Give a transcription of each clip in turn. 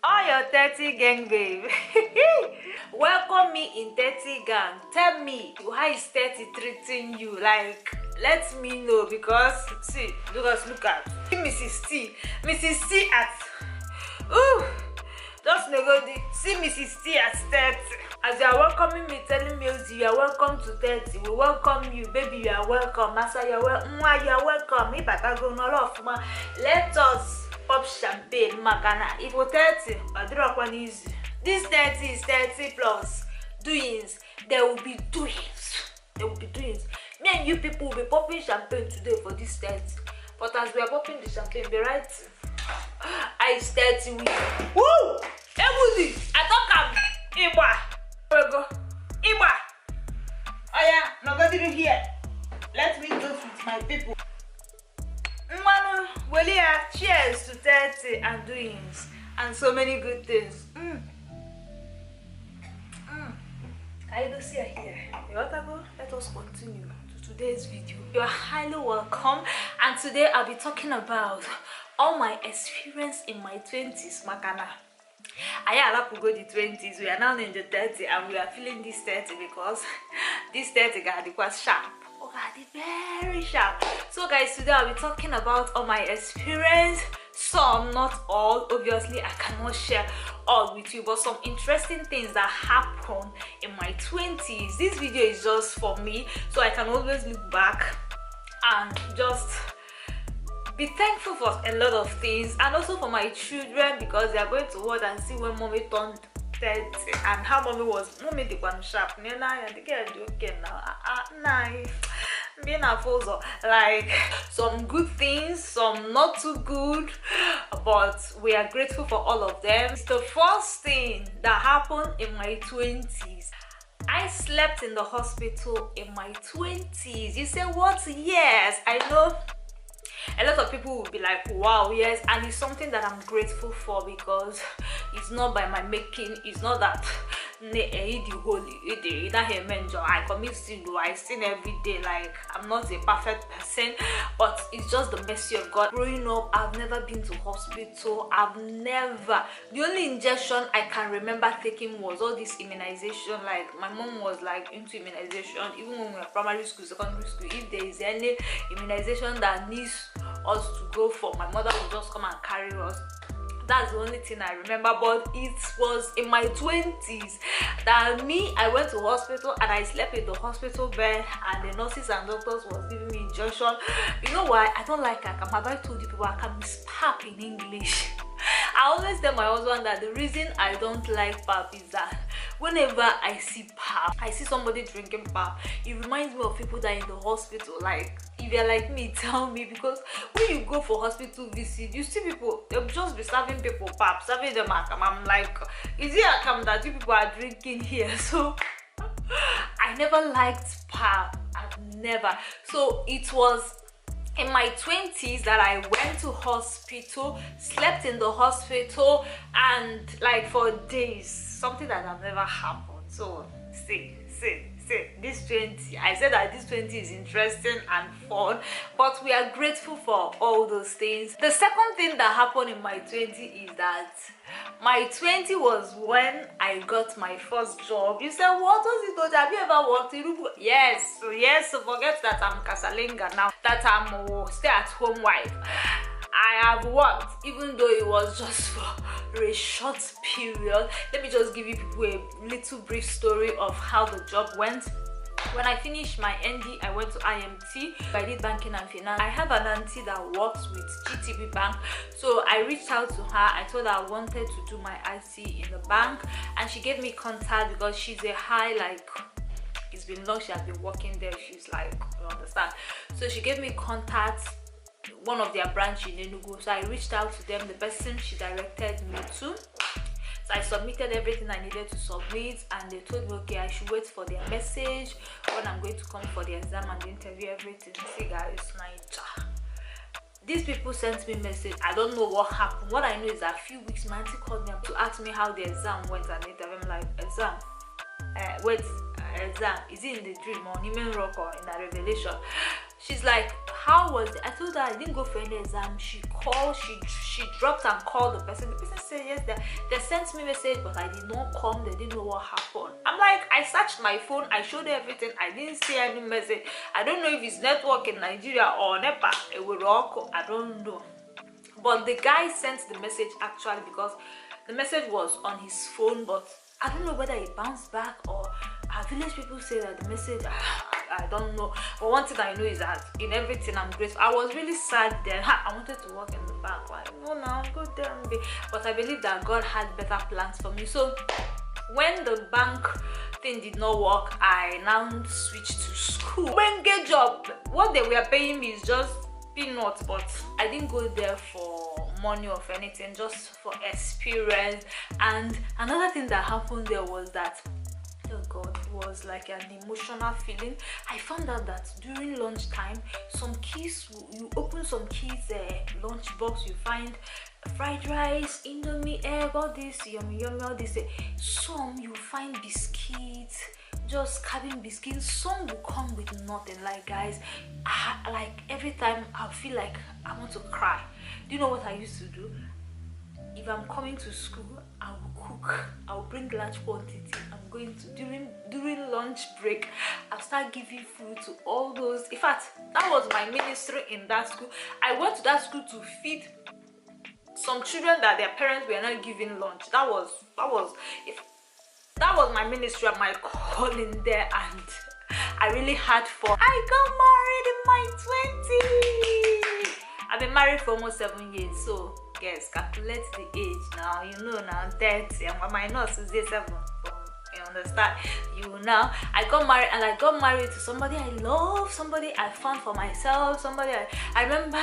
All your 30 gang, babe. Welcome me in 30 gang. Tell me how is 30 treating you? Like, let me know, because see, look at Mrs. T. Mrs. T at just negotiate. See Mrs. T at 30. As you are welcoming me, telling me you are welcome to 30. We welcome you, baby. You are welcome. Masa, you are welcome. Let us pop champagne, Makana. If we 30, I drop one easy. This 30 is 30 plus doings. There will be doings. There will be doings. Me and you people will be popping champagne today for this 30. But as we are popping the champagne, be right. I is 30 weeks. Woo! Everybody, I talk am. Iba. Where we go? Iba. Oh yeah, nobody here. Let me go with my people. Manu, well, yeah, cheers to 30 and doings and so many good things. I don't see her here. You want to go? Let us continue to today's video. You are highly welcome, and today I'll be talking about all my experience in my 20s, Makana. I like to go the 20s. We are now in the 30 and we are feeling this 30 because this 30 got quite sharp. Oh God, it's very sharp. So guys, today I'll be talking about all my experience. Some, not all. Obviously, I cannot share all with you, but some interesting things that happen in my 20s. This video is just for me, so I can always look back and just be thankful for a lot of things, and also for my children, because they are going to watch and see when mommy turned 30 and how mommy the one sharp. Being a fool, like some good things, some not too good, but we are grateful for all of them. It's the first thing that happened in my 20s. I slept in the hospital in my 20s. You say what? Yes, I know. A lot of people will be like, wow, yes, and it's something that I'm grateful for, because it's not by my making. It's not that I commit sin, I sin every day. Like, I'm not a perfect person, but it's just the mercy of God. Growing up, I've never been to hospital. The only injection I can remember taking was all this immunization. Like, my mom was like into immunization, even when we were primary school, secondary school. If there is any immunization that needs us to go for, my mother would just come and carry us. That's the only thing I remember. But it was in my 20s that I went to hospital and I slept in the hospital bed, and the nurses and doctors was giving me injection. You know why? I don't like Akam. Have I told you people I can miss pap in English? I always tell my husband that the reason I don't like pap is that whenever I see pap, I see somebody drinking pap, it reminds me of people that are in the hospital. Like, if you're like me, tell me, because when you go for hospital visit, you see people, they'll just be serving people pap, serving them Akam. I'm like, is it Akam that you people are drinking here? So I never liked pap. I've never. So it was in my 20s that I went to hospital, slept in the hospital, and like for days, something that has never happened. So see, this 20, I said that this 20 is interesting and fun, but we are grateful for all those things. The second thing that happened in my 20 is that my 20 was when I got my first job. You said, what was it? Have you ever worked in Ubu? Yes, so forget that I'm Casalinga now, that I'm a stay-at-home wife. I have worked, even though it was just for a short period. Let me just give you people a little brief story of how the job went. When I finished my ND, I went to IMT. I did banking and finance. I have an auntie that works with GTB Bank, so I reached out to her. I told her I wanted to do my IC in the bank, and she gave me contact because she's a high, like, it's been long she has been working there. She's like, you understand? So she gave me contact, one of their branch in Enugu. So I reached out to them, the person she directed me to. So I submitted everything I needed to submit, and they told me, okay, I should wait for their message when I'm going to come for the exam and the interview, everything. See guys, Naija. These people sent me a message. I don't know what happened. What I know is that a few weeks, my auntie called me up to ask me how the exam went, and I'm like, exam? Exam? Is it in the dream or in Rock or in a revelation? She's like, how was it? I told her I didn't go for any exam. She called, she dropped and called the person. The person said yes, they sent me a message, but I did not come. They didn't know what happened. I'm like, I searched my phone, I showed her everything, I didn't see any message. I don't know if it's network in Nigeria or NEPA. It will rock, I don't know. But the guy sent the message actually, because the message was on his phone, but I don't know whether it bounced back or our village people say that the message, I don't know. But one thing I know is that in everything I'm grateful. I was really sad then. I wanted to work in the bank. Like, no, now go there and be. But I believe that God had better plans for me. So when the bank thing did not work, I now switched to school. When get job, what they were paying me is just peanuts, but I didn't go there for money or for anything, just for experience. And another thing that happened there was that, oh God, it was like an emotional feeling. I found out that during lunchtime, some kids, you open some kids' lunch box, you find fried rice, indomie, egg, all this yummy, all this. Some you find biscuits, just cabin biscuits. Some will come with nothing. Like, guys, like every time I feel like I want to cry. Do you know what I used to do? If I'm coming to school, I will cook. I will bring large quantity. I'm going to during lunch break, I'll start giving food to all those. In fact, that was my ministry in that school. I went to that school to feed some children that their parents were not giving lunch. That was my ministry and my calling there, and I really had fun. I got married in my 20s. I've been married for almost 7 years, so yes, calculate the age now. You know now, I'm 30. I'm my nurse is 7. You understand? You know, I got married, and I got married to somebody I love, somebody I found for myself, somebody I remember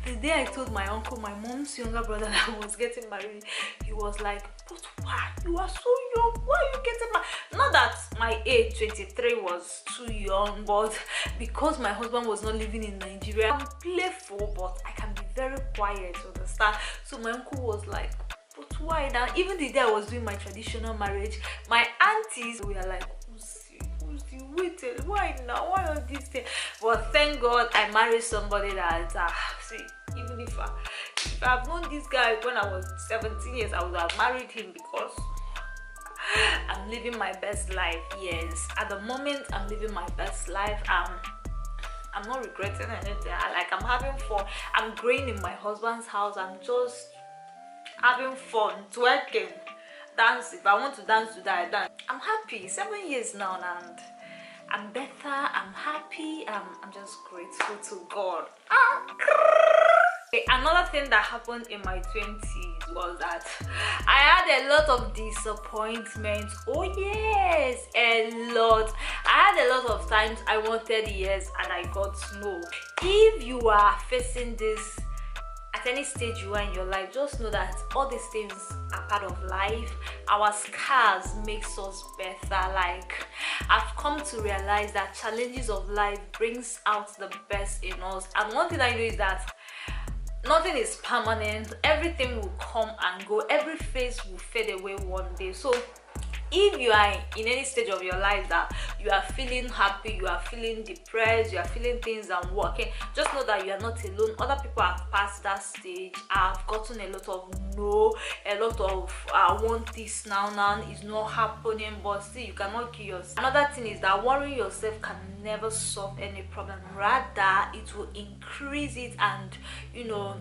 the day I told my uncle, my mom's younger brother, that I was getting married. He was like, but why? You are so young. Why are you getting married? Not that my age, 23, was too young, but because my husband was not living in Nigeria. I'm playful, but I can be very quiet, you understand? So my uncle was like, but why now? Even the day I was doing my traditional marriage, my aunties were like, who's the waited? Why now? Why all these things? But thank God I married somebody that, see, even if I've known this guy when I was 17 years, I would have married him, because I'm living my best life. Yes, at the moment I'm living my best life. I'm not regretting anything. I'm having fun. I'm growing in my husband's house. I'm just having fun, twerking, dance. If I want to dance today, I dance. I'm happy. 7 years now, and I'm better. I'm happy. I'm just grateful to God. Okay, another thing that happened in my 20s was that I had a lot of disappointments. Oh yes, a lot. I had a lot of times I wanted yes and I got no. If you are facing this at any stage you are in your life, just know that all these things are part of life. Our scars makes us better. Like, I've come to realize that challenges of life brings out the best in us. And one thing I know is that nothing is permanent. Everything will come and go. Every phase will fade away one day. So if you are in any stage of your life that you are feeling happy, you are feeling depressed, you are feeling things aren't working, just know that you are not alone. Other people have passed that stage. I've gotten a lot of no, a lot of I want this now is not happening, but still you cannot kill yourself. Another thing is that worrying yourself can never solve any problem. Rather, it will increase it and, you know,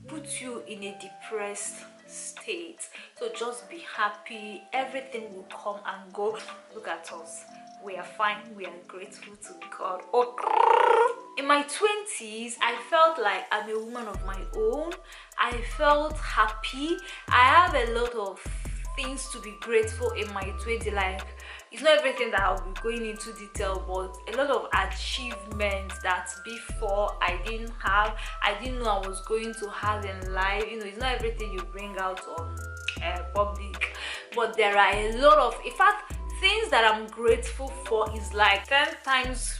put you in a depressed state. So just be happy. Everything will come and go. Look at us, we are fine, we are grateful to God. In my 20s, I felt like I'm a woman of my own. I felt happy. I have a lot of things to be grateful in my 20s. Like, it's not everything that I'll be going into detail, but a lot of achievements that before I didn't have, I didn't know I was going to have in life. You know, it's not everything you bring out on public, but there are a lot of, in fact, things that I'm grateful for is like 10 times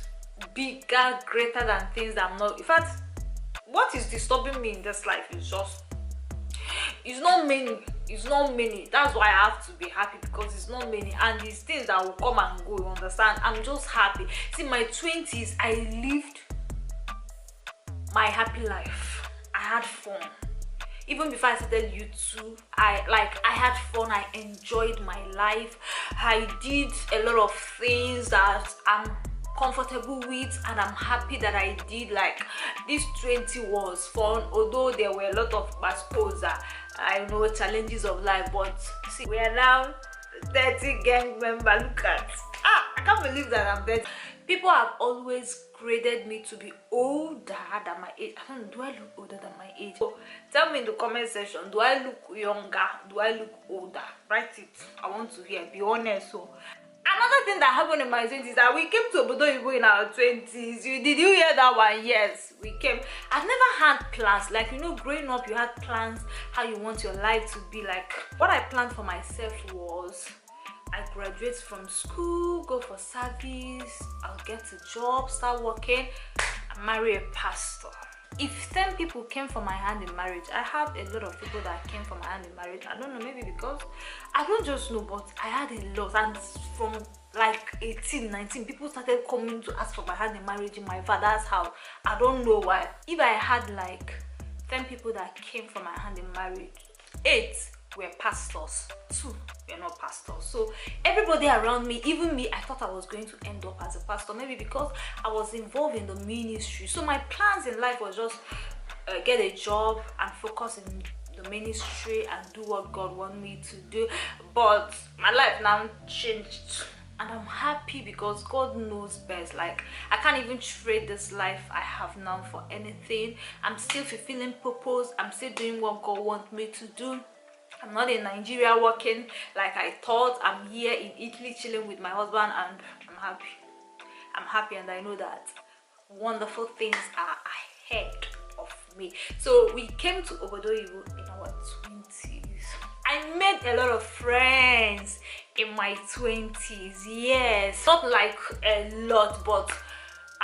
bigger, greater than things that I'm not. In fact, what is disturbing me in this life is just, it's not many, It's not many. That's why I have to be happy, because it's not many, and these things that will come and go, you understand? I'm just happy. See, my 20s, I lived my happy life. I had fun. Even before I started YouTube, I had fun. I enjoyed my life. I did a lot of things that I'm comfortable with, and I'm happy that I did. Like, this 20 was fun, although there were a lot of exposure, I know, challenges of life. But see, we are now 30 gang member. Look at, I can't believe that I'm 30. People have always graded me to be older than my age. I don't know, do I look older than my age? So tell me in the comment section, do I look younger? Do I look older? Write it. I want to hear. Be honest. So another thing that happened in my 20s is that we came to Obodo Oyibo in our 20s. Did you hear that one? Yes, we came. I've never had plans. Like, you know, growing up, you had plans how you want your life to be. Like, what I planned for myself was, I graduate from school, go for service, I'll get a job, start working, and marry a pastor. If 10 people came for my hand in marriage, I have a lot of people that came for my hand in marriage. I don't know, maybe because I don't just know, but I had a lot. And from like 18, 19, people started coming to ask for my hand in marriage in my father's house. I don't know why. If I had like 10 people that came for my hand in marriage, 8 were pastors, 2 were not pastors. So everybody around me, even me, I thought I was going to end up as a pastor, maybe because I was involved in the ministry. So my plans in life was just get a job and focus in the ministry and do what God wanted me to do. But my life now changed, and I'm happy because God knows best. Like, I can't even trade this life I have now for anything. I'm still fulfilling purpose. I'm still doing what God wants me to do. I'm not in Nigeria working like I thought. I'm here in Italy chilling with my husband, and I'm happy. I'm happy, and I know that wonderful things are ahead of me. So we came to Obodo Oyibo in our 20s. I made a lot of friends in my 20s. Yes, not like a lot, but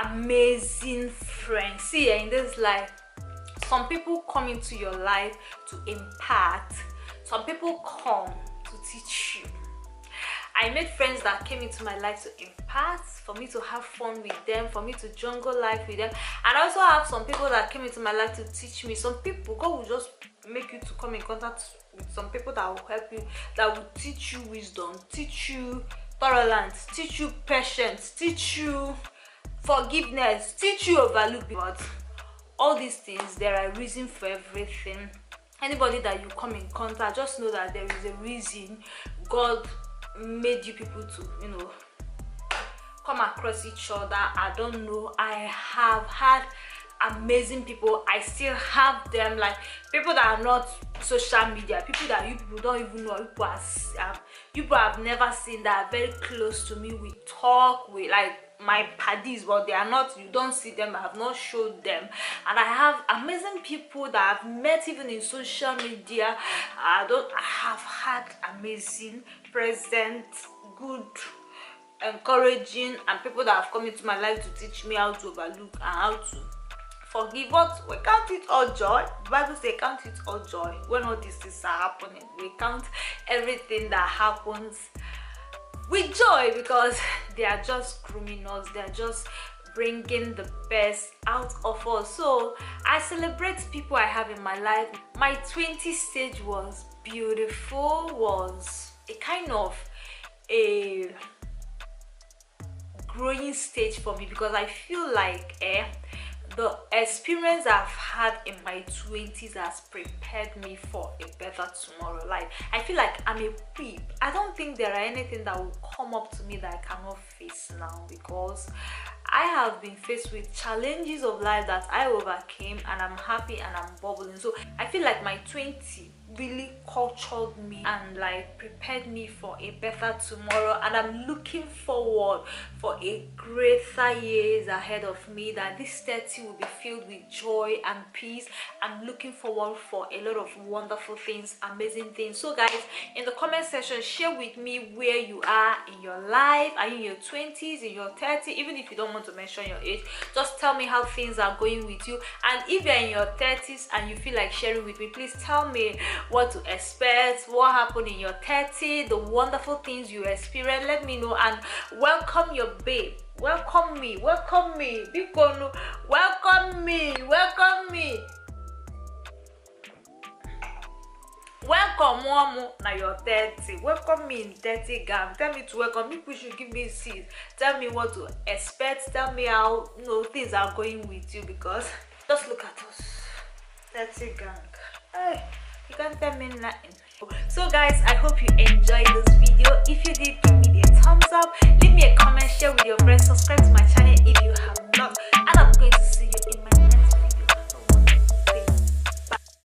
amazing friends. See, in this life, some people come into your life to impart. Some people come to teach you. I made friends that came into my life to impart, for me to have fun with them, for me to jungle life with them. And I also have some people that came into my life to teach me. Some people, God will just make you to come in contact with some people that will help you, that will teach you wisdom, teach you tolerance, teach you patience, teach you forgiveness, teach you overlook. But all these things, there are reasons for everything. Anybody that you come in contact, just know that there is a reason God made you people to, you know, come across each other. I don't know. I have had amazing people. I still have them, like people that are not social media, people that you people don't even know, people have never seen, that are very close to me. We talk, we like my paddies, but they are not, you don't see them, I have not showed them. And I have amazing people that I've met even in social media. I have had amazing, present, good, encouraging, and people that have come into my life to teach me how to overlook and how to forgive. But we count it all joy. The Bible says count it all joy when all these things are happening. We count everything that happens with joy, because they are just grooming us, they are just bringing the best out of us. So I celebrate people I have in my life. My 20 stage was beautiful, was a kind of a growing stage for me, because I feel like the experience I've had in my 20s has prepared me for a better tomorrow. Like, I feel like I'm a whip. I don't think there are anything that will come up to me that I cannot face now, because I have been faced with challenges of life that I overcame, and I'm happy and I'm bubbling. So I feel like my 20 really cultured me and like prepared me for a better tomorrow, and I'm looking forward for a greater years ahead of me, that this 30 will be filled with joy and peace. I'm looking forward for a lot of wonderful things, amazing things. So guys, in the comment section, share with me where you are in your life. Are you in your 20s, in your 30s? Even if you don't want to mention your age, just tell me how things are going with you. And if you're in your 30s and you feel like sharing with me, please tell me what to expect, what happened in your 30, the wonderful things you experienced. Let me know, and welcome your babe. Welcome me, Bikonu, welcome me. Welcome Momo, now you're 30. Welcome me in 30 gam. Tell me to welcome. People should give me seeds. Tell me what to expect. Tell me how things are going with you, because just look at us. 30 gang. Hey, you can't tell me nothing. So guys, I hope you enjoyed this video. If you did, give me a thumbs up. Leave me a comment, share with your friends, subscribe to my channel if you have not, and I'm going to see you